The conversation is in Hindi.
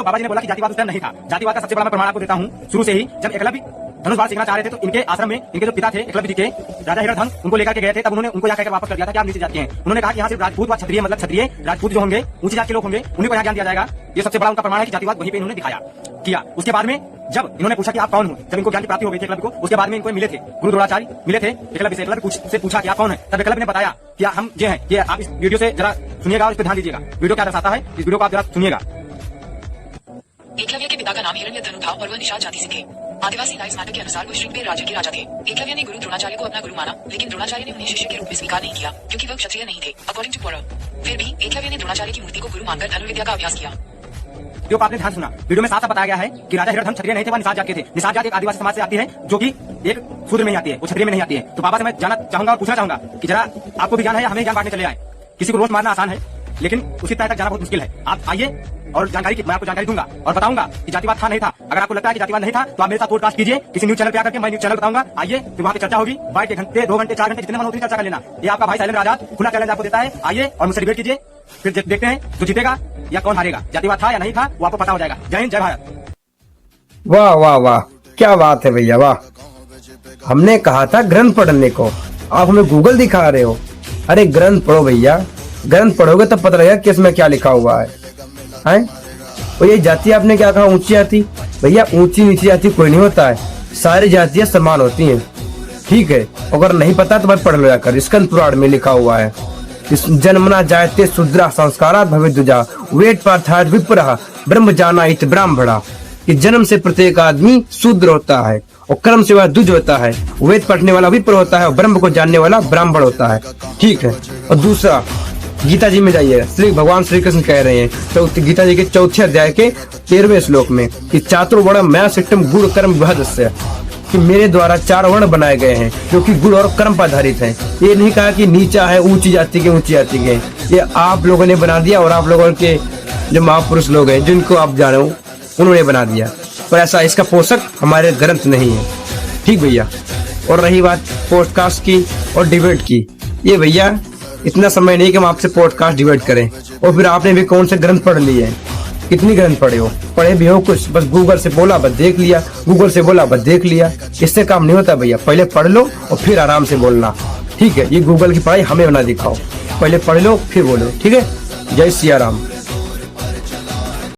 बाबा जी ने बोला कि जातिवाद उस टाइम नहीं था। जातिवाद का सबसे बड़ा मैं प्रमाण आपको देता हूँ। शुरू से ही जब एकलव्य धनुष बाण सीखना चाह रहे थे तो इनके आश्रम में इनके जो पिता थे एकलव्य जी के, राजा हिरण्यधन, उनको लेकर के गए थे। तब उन्होंने उनको यहाँ कहकर वापस कर दिया था कि आप नीचे जाते हैं। उन्होंने कहा कि यहाँ सिर्फ राजपूत व क्षत्रिय, मतलब क्षत्रिय राजपूत जो होंगे, ऊंची जात के लोग होंगे, उन्हीं को यहाँ ज्ञान दिया जाएगा। ये सबसे बड़ा उनका प्रमाण है कि जातिवाद वहीं पे इन्होंने दिखाया किया। उसके बाद में जब इन्होंने पूछा कि आप कौन हो, जब इनको ज्ञान की प्राप्ति हो गई थी एकलव्य को, उसके बाद में इनको मिले थे गुरु द्रोणाचार्य मिले थे एकलव्य से। एकलव्य से पूछा कि आप कौन है, तब एकलव्य ने बताया कि हम ये हैं। ये आप इस वीडियो से जरा सुनिएगा और इस पर ध्यान दीजिएगा। वीडियो क्या दर्शाता है, इस वीडियो को आप जरा सुनिएगा। एकलव्य के पिता का नाम हिरण्यधनु था और वह निषाद जाति से थे। आदिवासी लाइव्स मैटर के अनुसार वो श्रीपेर राज्य के राजा थे। एकलव्य ने गुरु द्रोणाचार्य को अपना गुरु माना, लेकिन द्रोणाचार्य ने उन्हें शिष्य के रूप में स्वीकार नहीं किया क्योंकि वह क्षत्रिय नहीं थे अकॉर्डिंग टू पौराव। फिर भी एकलव्य ने द्रोणाचार्य की मूर्ति को गुरु मानकर धनुर्विद्या का अभ्यास किया। जो आपने ध्यान सुना, वीडियो में साफ साफ बताया गया है कि राजा हिरण्यधन क्षत्रिय नहीं थे, वह निषाद जात के थे। निषाद जात एक आदिवासी समाज से आती है जो कि एक शूद्र में ही आती है, वो क्षत्रिय में नहीं आती है। तो बाबा से मैं जानना चाहूंगा और पूछना चाहूंगा कि जरा आपको भी ज्ञान है या हमें ज्ञान बांटने चले आए। किसी को रोज मारना आसान है, लेकिन उसी तय तक जाना बहुत मुश्किल है। आप आइए और जानकारी की मैं आपको जानकारी दूंगा और बताऊंगा कि जातिवाद था नहीं था। अगर आपको लगता है कि जातिवाद नहीं था तो आप मेरे साथ पॉडकास्ट कीजिए किसी न्यूज चैनल पे आकर के, मैं न्यूज चैनल बताऊंगा। आइए फिर वहाँ पे चर्चा होगी, बैठ के घंटे 2 घंटे 4 घंटे जितने मन होती चर्चा कर लेना। ये आपका भाई शैलेंद्र आजाद खुला चैलेंज आपको देता है। आइए और मुझसे डिबेट कीजिए, फिर देखते हैं जो जीतेगा या कौन हारेगा, जातिवाद था या नहीं था वो आपको पता हो जाएगा। जय हिंद, जय भारत। वाह वाह वाह, क्या बात है भैया, वाह। हमने कहा था ग्रंथ पढ़ने को, आप हमें गूगल दिखा रहे हो। अरे ग्रंथ पढ़ो भैया, ग्रंथ पढ़ोगे तब पता लगेगा कि इसमें क्या लिखा हुआ है। और ये जाति आपने क्या कहा, ऊंची जाति? भैया ऊंची नीची जाति कोई नहीं होता है, सारी जातियां समान होती हैं, ठीक है। अगर नहीं पता तो मत पढ़ लो जाकर, स्कंद पुराण में लिखा हुआ है। जन्मना जायते शूद्रा संस्कारात् भवेत् द्विजा वेद पार्थात् विप्रः ब्रह्म जानाति ब्राह्मणा। कि जन्म से प्रत्येक आदमी शूद्र होता है और कर्म से वह द्विज होता है। वेद पढ़ने वाला विप्र होता है और ब्रह्म को जानने वाला ब्राह्मण होता है, ठीक है। और दूसरा गीता जी में जाइए, श्री भगवान श्री कृष्ण कह रहे हैं तो गीता जी के 4 अध्याय के 13वें श्लोक में कि चातुर वर्ण मैं सिट्टम गुण कर्म विभदस्य, कि मेरे द्वारा 4 वर्ण बनाए गए हैं जो कि गुण और कर्म पर आधारित हैं। ये नहीं कहा कि नीचा है ऊंची जाति के ऊंची जाति के, ये आप लोगों ने बना दिया और आप लोगों के जो महापुरुष लोग हैं जिनको आप जानो उन्होंने बना दिया। पर ऐसा इसका पोषक हमारे ग्रंथ नहीं है, ठीक भैया। और रही बात पॉडकास्ट की और डिबेट की, ये भैया इतना समय नहीं कि हम आपसे पॉडकास्ट डिबेट करें। और फिर आपने भी कौन से ग्रंथ पढ़ लिए हैं, कितनी ग्रंथ पढ़े हो? पढ़े भी हो कुछ, बस गूगल से बोला बस देख लिया, गूगल से बोला बस देख लिया, इससे काम नहीं होता भैया। पहले पढ़ लो और फिर आराम से बोलना, ठीक है। ये गूगल की पढ़ाई हमें ना दिखाओ, पहले पढ़ लो फिर बोलो, ठीक है। जय सिया राम।